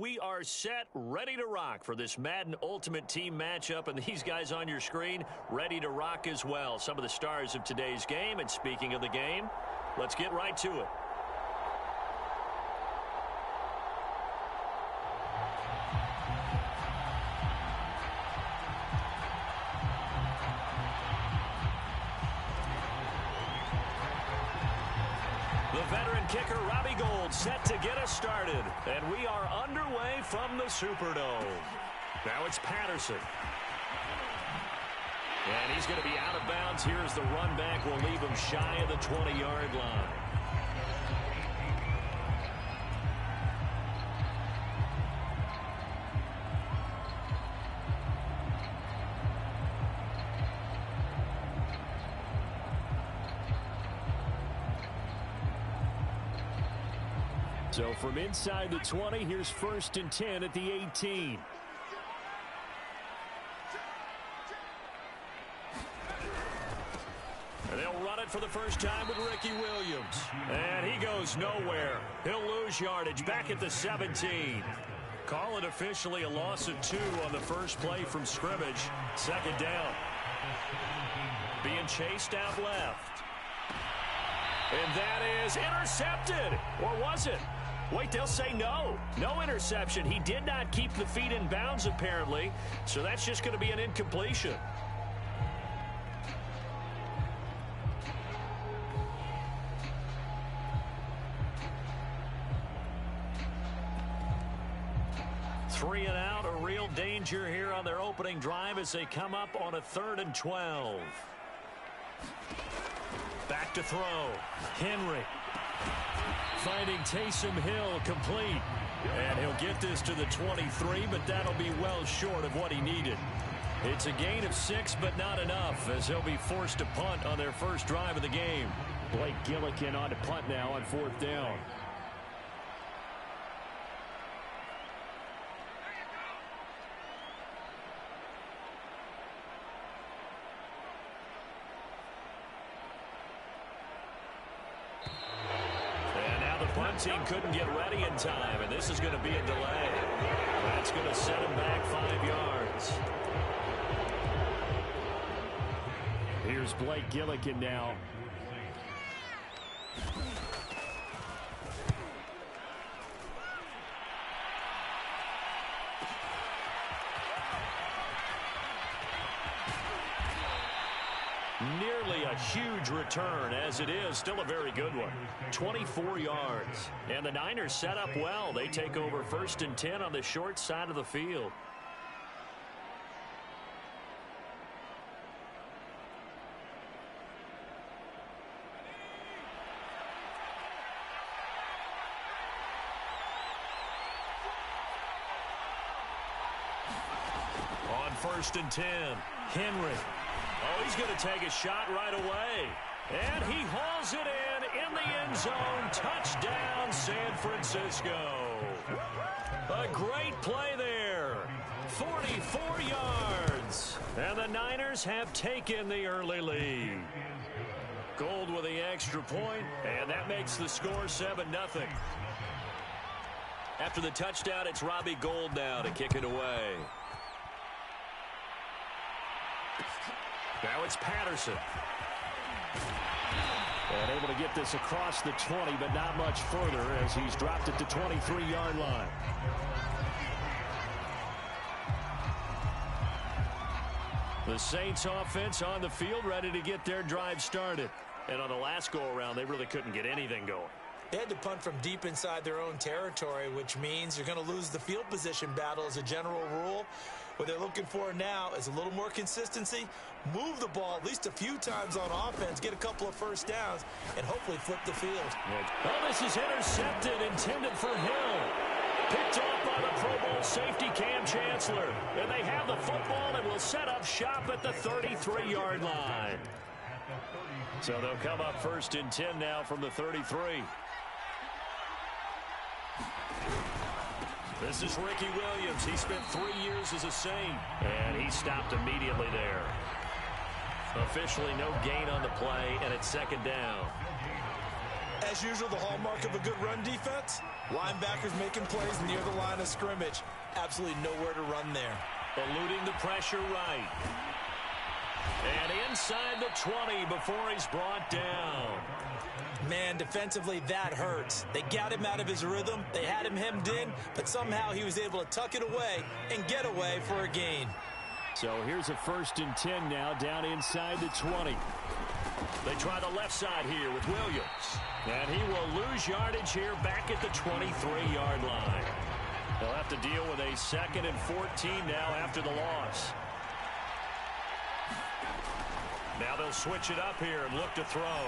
we are set, ready to rock for this Madden Ultimate Team matchup, and these guys on your screen ready to rock as well. Some of the stars of today's game, and speaking of the game, let's get right to it. The veteran kicker, Robbie Gould, set to get us started. And we are underway from the Superdome. Now it's Patterson. And he's going to be out of bounds. Here's the run back. We'll leave him shy of the 20-yard line. So from inside the 20, here's 1st and 10 at the 18. And they'll run it for the first time with Ricky Williams. And he goes nowhere. He'll lose yardage back at the 17. Call it officially a loss of 2 on the first play from scrimmage. 2nd down. Being chased out left. And that is intercepted. Or was it? Wait, they'll say no. No interception. He did not keep the feet in bounds, apparently. So that's just going to be an incompletion. Three and out, a real danger here on their opening drive as they come up on a 3rd and 12. Back to throw. Henry. Finding Taysom Hill complete. And he'll get this to the 23, but that'll be well short of what he needed. It's a gain of 6, but not enough, as he'll be forced to punt on their first drive of the game. Blake Gillikin on to punt now on 4th down. Team couldn't get ready in time, and this is going to be a delay. That's going to set him back 5 yards. Here's Blake Gillikin now. Nearly a huge return, as it is still a very good one. 24 yards. And the Niners set up well. They take over 1st and 10 on the short side of the field. On 1st and 10, Henry. Oh, he's going to take a shot right away. And he hauls it in the end zone. Touchdown, San Francisco. A great play there. 44 yards. And the Niners have taken the early lead. Gould with the extra point, and that makes the score 7-0. After the touchdown, it's Robbie Gould now to kick it away. Now it's Patterson. And able to get this across the 20, but not much further as he's dropped it to 23-yard line. The Saints offense on the field, ready to get their drive started. And on the last go-around, they really couldn't get anything going. They had to punt from deep inside their own territory, which means you're going to lose the field position battle as a general rule. What they're looking for now is a little more consistency, move the ball at least a few times on offense, get a couple of first downs, and hopefully flip the field. Oh, this is intercepted, intended for Hill. Picked off by the Pro Bowl safety Cam Chancellor. And they have the football and will set up shop at the 33-yard line. So they'll come up 1st and 10 now from the 33. This is Ricky Williams. He spent 3 years as a Saint, and he stopped immediately there. Officially no gain on the play, and it's 2nd down. As usual, the hallmark of a good run defense, linebackers making plays near the line of scrimmage. Absolutely nowhere to run there. Eluding the pressure right. And inside the 20 before he's brought down. Man, defensively, that hurts. They got him out of his rhythm. They had him hemmed in, but somehow he was able to tuck it away and get away for a gain. So here's a 1st and 10 now down inside the 20. They try the left side here with Williams. And he will lose yardage here back at the 23-yard line. They'll have to deal with a 2nd and 14 now after the loss. Now they'll switch it up here and look to throw.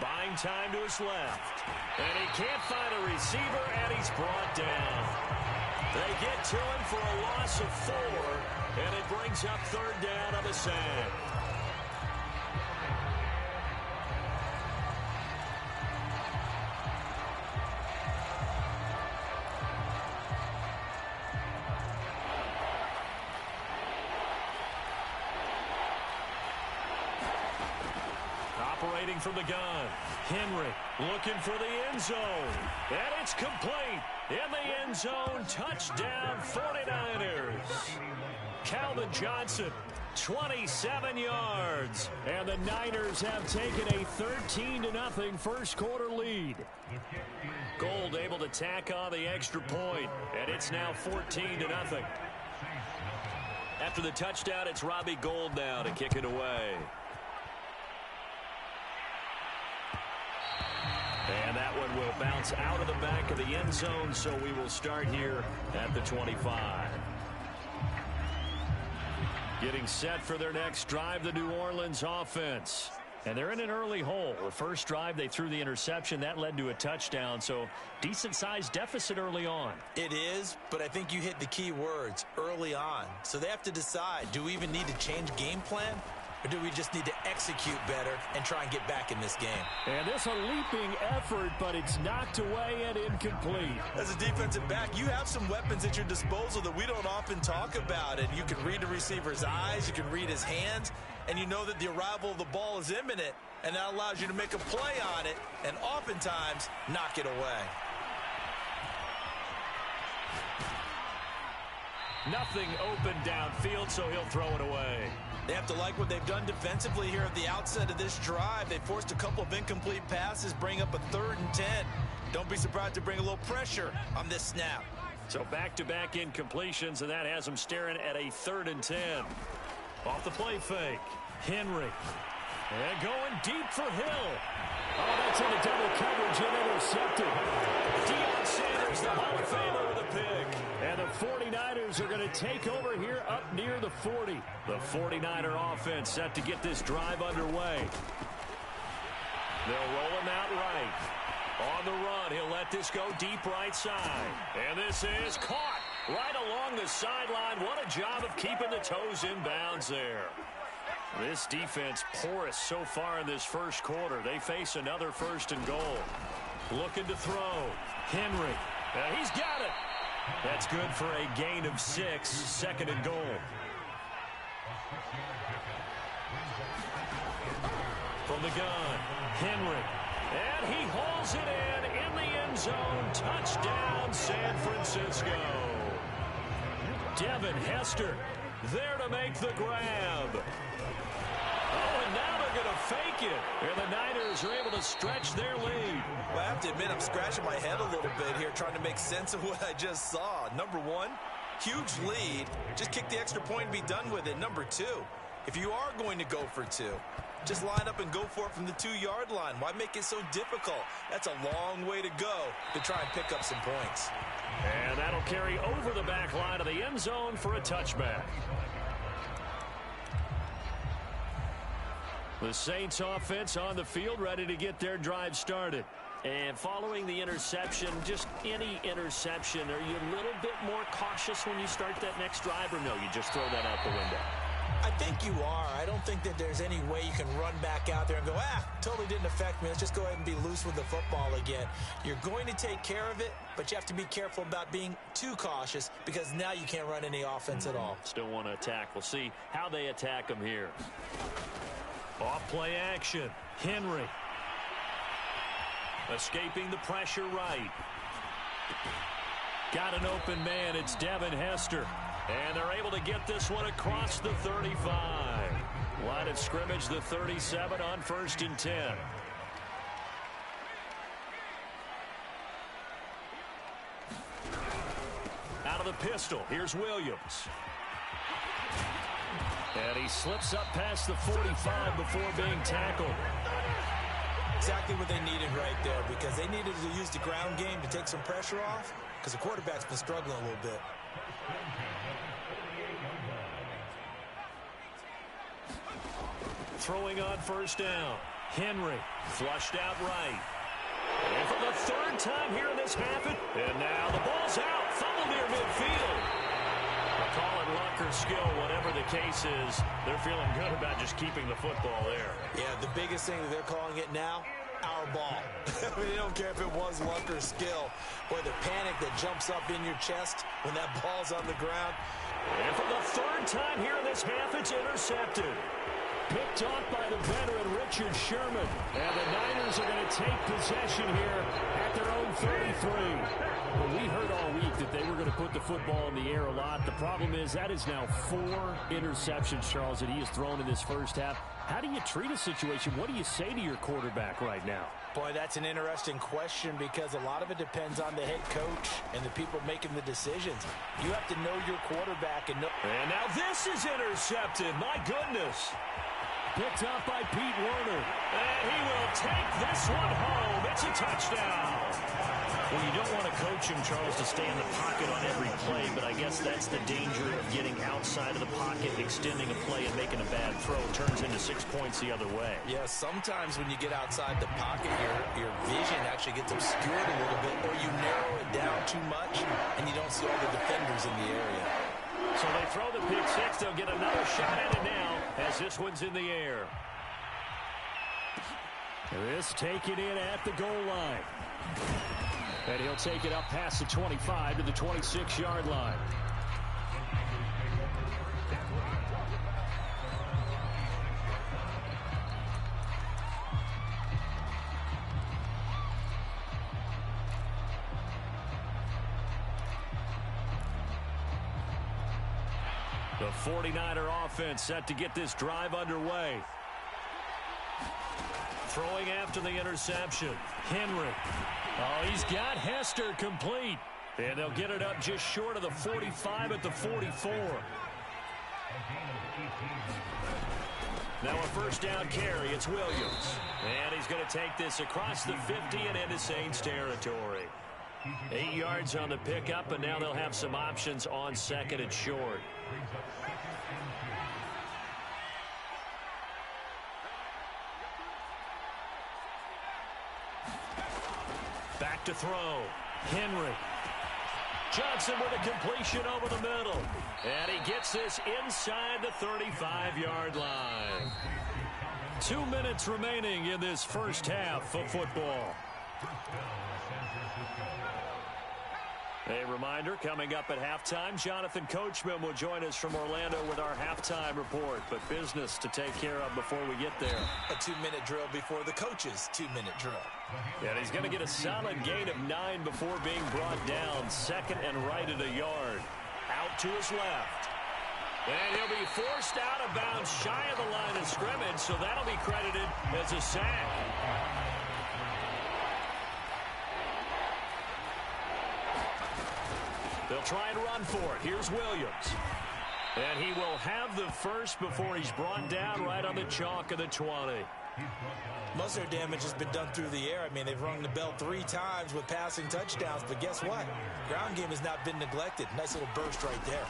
Buying time to his left. And he can't find a receiver, and he's brought down. They get to him for a loss of 4, and it brings up 3rd down on the sack. Operating from the gun. Henry looking for the end zone. And it's complete. In the end zone, touchdown 49ers. Calvin Johnson, 27 yards. And the Niners have taken a 13-0 first quarter lead. Gold able to tack on the extra point. And it's now 14-0. After the touchdown, it's Robbie Gould now to kick it away. And that one will bounce out of the back of the end zone, so we will start here at the 25. Getting set for their next drive, the New Orleans offense. And they're in an early hole. The first drive, they threw the interception. That led to a touchdown, so decent-sized deficit early on. It is, but I think you hit the key words, early on. So they have to decide, do we even need to change game plan? Or do we just need to execute better and try and get back in this game? And this a leaping effort, but it's knocked away and incomplete. As a defensive back, you have some weapons at your disposal that we don't often talk about. And you can read the receiver's eyes, you can read his hands, and you know that the arrival of the ball is imminent. And that allows you to make a play on it and oftentimes knock it away. Nothing open downfield, so he'll throw it away. They have to like what they've done defensively here at the outset of this drive. They forced a couple of incomplete passes, bring up a 3rd and 10. Don't be surprised to bring a little pressure on this snap. So back-to-back incompletions, and that has them staring at a 3rd and 10. Off the play fake. Henry. And going deep for Hill. Oh, that's into double coverage and intercepted. Deion Sanders, the Hall of Famer, with a pick. And the 49ers are going to take over here up near the 40. The 49er offense set to get this drive underway. They'll roll him out right. On the run, he'll let this go deep right side. And this is caught right along the sideline. What a job of keeping the toes in bounds there. This defense porous so far in this first quarter. They face another 1st and goal. Looking to throw. Henry. He's got it. That's good for a gain of 6. 2nd and goal. From the gun. Henry. And he hauls it in the end zone. Touchdown, San Francisco. Devin Hester there to make the grab. Oh, and now they're going to fake it. And the Niners are able to stretch their lead. Well, I have to admit, I'm scratching my head a little bit here trying to make sense of what I just saw. Number one, huge lead. Just kick the extra point and be done with it. Number two, if you are going to go for 2, just line up and go for it from the 2-yard line. Why make it so difficult? That's a long way to go to try and pick up some points. And that'll carry over the back line of the end zone for a touchback. The Saints offense on the field ready to get their drive started. And following the interception, just any interception, are you a little bit more cautious when you start that next drive, or no, you just throw that out the window? I think you are. I don't think that there's any way you can run back out there and go, totally didn't affect me. Let's just go ahead and be loose with the football again. You're going to take care of it, but you have to be careful about being too cautious because now you can't run any offense at all. Still want to attack. We'll see how they attack them here. Off play action. Henry. Escaping the pressure right. Got an open man. It's Devin Hester. And they're able to get this one across the 35. Line of scrimmage, the 37 on 1st and 10. Out of the pistol, here's Williams. And he slips up past the 45 before being tackled. Exactly what they needed right there, because they needed to use the ground game to take some pressure off, because the quarterback's been struggling a little bit. Throwing on 1st down. Henry flushed out right. And for the 3rd time here in this half, and now the ball's out. Fumble near midfield. I'll call it luck or skill, whatever the case is. They're feeling good about just keeping the football there. Yeah, the biggest thing that they're calling it now, our ball. I mean, they don't care if it was luck or skill, or the panic that jumps up in your chest when that ball's on the ground. And for the 3rd time here in this half, it's intercepted. Picked off by the veteran Richard Sherman. And the Niners are going to take possession here at their own 33. Well, we heard all week that they were going to put the football in the air a lot. The problem is that is now 4 interceptions, Charles, that he has thrown in this first half. How do you treat a situation? What do you say to your quarterback right now? Boy, that's an interesting question, because a lot of it depends on the head coach and the people making the decisions. You have to know your quarterback and know. And now this is intercepted. My goodness. Picked up by Pete Werner. And he will take this one home. It's a touchdown. Well, you don't want to coach him, Charles, to stay in the pocket on every play, but I guess that's the danger of getting outside of the pocket, extending a play, and making a bad throw. Turns into 6 points the other way. Yeah, sometimes when you get outside the pocket, your vision actually gets obscured a little bit, or you narrow it down too much, and you don't see all the defenders in the area. So they throw the pick six. They'll get another shot at it now as this one's in the air. This taken in at the goal line. And he'll take it up past the 25 to the 26-yard line. The 49er offense set to get this drive underway. Throwing after the interception. Henry. Oh, he's got Hester complete. And they'll get it up just short of the 45 at the 44. Now a 1st down carry. It's Williams. And he's going to take this across the 50 and into Saints territory. 8 yards on the pickup, and now they'll have some options on 2nd and short. Back to throw. Henry. Johnson with a completion over the middle. And he gets this inside the 35-yard line. 2 minutes remaining in this first half of football. A reminder, coming up at halftime, Jonathan Coachman will join us from Orlando with our halftime report. But business to take care of before we get there. A 2-minute drill before the coach's 2-minute drill. And he's going to get a solid gain of 9 before being brought down. 2nd and right at a yard. Out to his left. And he'll be forced out of bounds shy of the line of scrimmage, so that'll be credited as a sack. They'll try and run for it. Here's Williams. And he will have the first before he's brought down right on the chalk of the 20. Most of their damage has been done through the air. I mean, they've rung the bell 3 times with passing touchdowns, but guess what? Ground game has not been neglected. Nice little burst right there.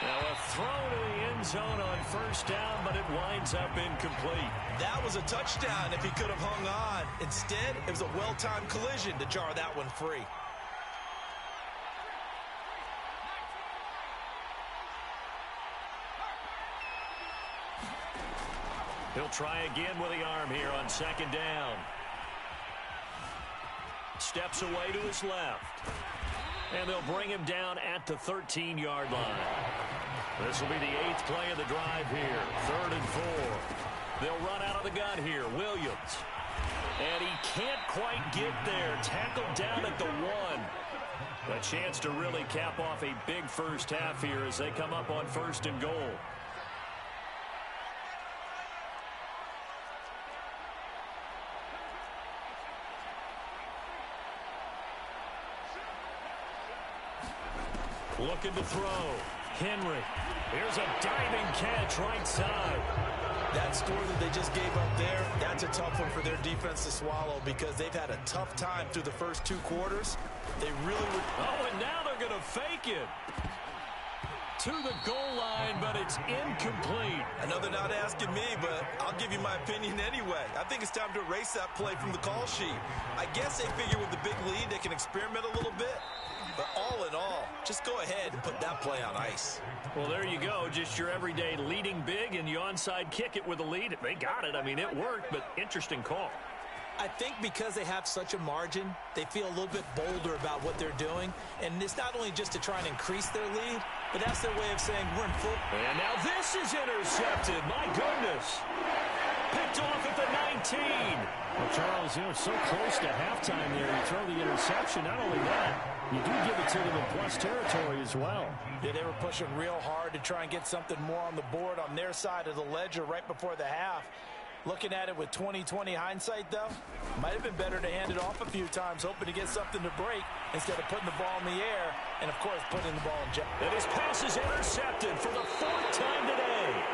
Now a throw to the end zone on 1st down, but it winds up incomplete. That was a touchdown if he could have hung on. Instead, it was a well-timed collision to jar that one free. He'll try again with the arm here on 2nd down. Steps away to his left. And they'll bring him down at the 13-yard line. This will be the 8th play of the drive here. 3rd and 4. They'll run out of the gun here. Williams. And he can't quite get there. Tackled down at the 1. A chance to really cap off a big first half here as they come up on 1st and goal. Looking to throw. Henry. Here's a diving catch right side. That score that they just gave up there, that's a tough one for their defense to swallow because they've had a tough time through the first 2 quarters. They really would. Oh, and now they're going to fake it. To the goal line, but it's incomplete. I know they're not asking me, but I'll give you my opinion anyway. I think it's time to erase that play from the call sheet. I guess they figure with the big lead they can experiment a little bit. But all in all, just go ahead and put that play on ice. Well, there you go. Just your everyday leading big, and you onside kick it with a lead. They got it. I mean, it worked, but interesting call. I think because they have such a margin, they feel a little bit bolder about what they're doing. And it's not only just to try and increase their lead, but that's their way of saying we're in full. And now this is intercepted. My goodness. Picked off at the 19. Well, Charles, you know, so close to halftime there. You throw the interception. Not only that, you do give it to them in plus territory as well. Yeah, they were pushing real hard to try and get something more on the board on their side of the ledger right before the half. Looking at it with 20/20 hindsight, though, might have been better to hand it off a few times, hoping to get something to break instead of putting the ball in the air and, of course, putting the ball in jet. And his pass is intercepted for the 4th time today.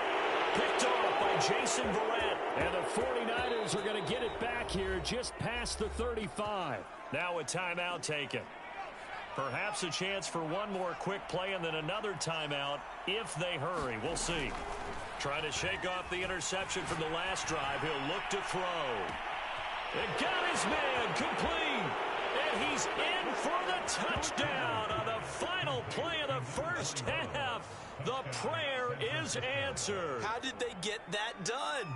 Picked off by Jason Verrett. And the 49ers are going to get it back here just past the 35. Now a timeout taken. Perhaps a chance for one more quick play and then another timeout if they hurry. We'll see. Trying to shake off the interception from the last drive. He'll look to throw. And got his man complete. And he's in for the touchdown on the final play of the first half. The prayer is answered. How did they get that done?